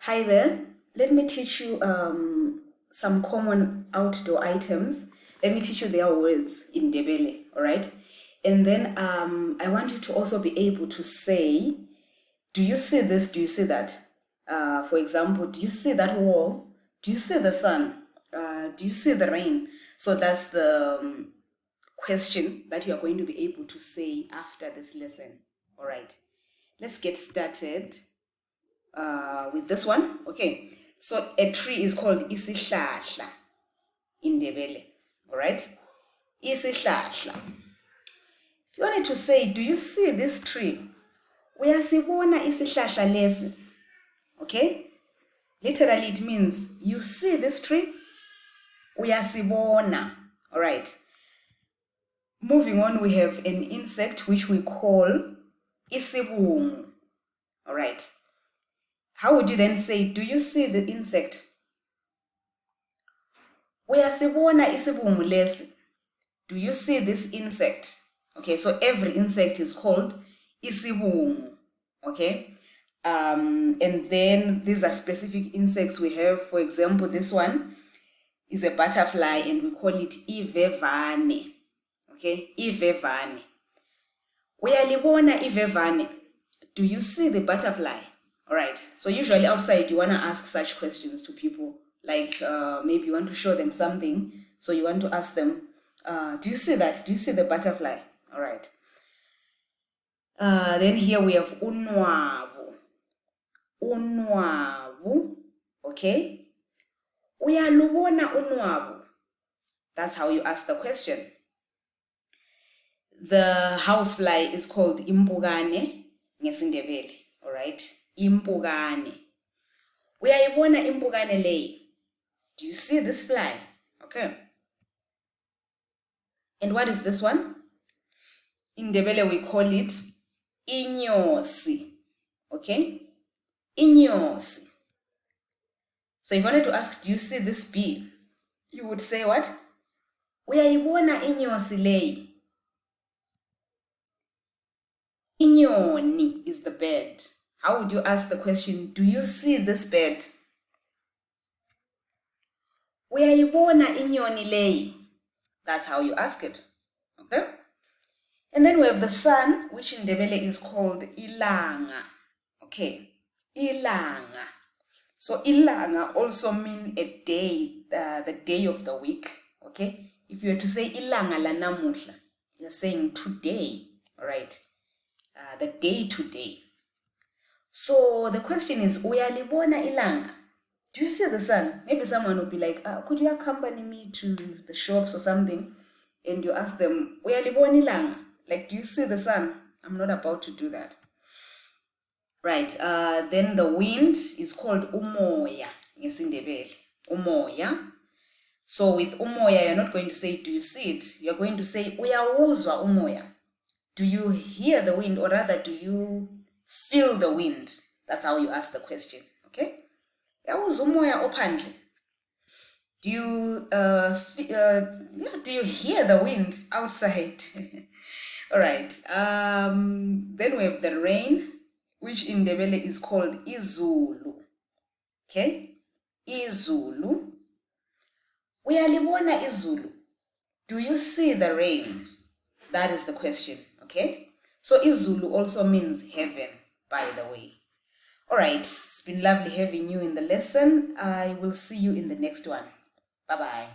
Hi there. Let me teach you some common outdoor items. Let me teach you their words in Ndebele, all right? And then I want you to also be able to say, do you see this? Do you see that? For example, do you see that wall? Do you see the sun? Do you see the rain? So that's the question that you are going to be able to say after this lesson. All right, let's get started with this one. Okay, so a tree is called isihlahla in Ndebele. All right, isihlahla. If you wanted to say, do you see this tree? Uyasibona isihlahla lesi. Okay, literally it means you see this tree. Uyasibona. All right. Moving on, we have an insect which we call isibungu. All right. How would you then say, do you see the insect? Uyasibona isibungu lesi. Do you see this insect? Okay, so every insect is called isibungu. Okay. And then these are specific insects we have. For example, this one is a butterfly and we call it ivevane. Okay, ivevane. Uyalibona ivevane. Do you see the butterfly? All right. So usually outside you want to ask such questions to people, like maybe you want to show them something, so you want to ask them, do you see that? Do you see the butterfly? All right. Then here we have unwabu. Unwabu. Okay. Uyalubona unwabu. That's how you ask the question. The housefly is called impukane ngesindebele. All right, impukane. Uyayibona impukane leyi. Do you see this fly? Okay. And what is this one? In Ndebele we call it inyosi. Okay, inyosi. So if you wanted to ask, do you see this bee? You would say what? Uyayibona inyosi leyi. Inyoni is the bird. How would you ask the question, do you see this bird? Uyayibona inyoni leyi. That's how you ask it. Okay? And then we have the sun, which in Ndebele is called ilanga. Okay, ilanga. So ilanga also mean a day, the day of the week. Okay? If you were to say ilanga la namuhla, you're saying today. All right? The day to day. So the question is, uyalibona ilanga? Do you see the sun? Maybe someone will be like, could you accompany me to the shops or something? And you ask them, uyalibona ilanga? Like, do you see the sun? I'm not about to do that. Right. Then the wind is called umoya. Ngesindebele. Umoya. So with umoya, you're not going to say, do you see it? You're going to say, uyawuzwa umoya. Do you hear the wind, or rather, do you feel the wind? That's how you ask the question. Okay? Do you do you hear the wind outside? All right. Then we have the rain, which in Ndebele is called izulu. Okay? Izulu. Uyalibona izulu. Do you see the rain? That is the question. Okay, so izulu also means heaven, by the way. All right, it's been lovely having you in the lesson. I will see you in the next one. Bye-bye.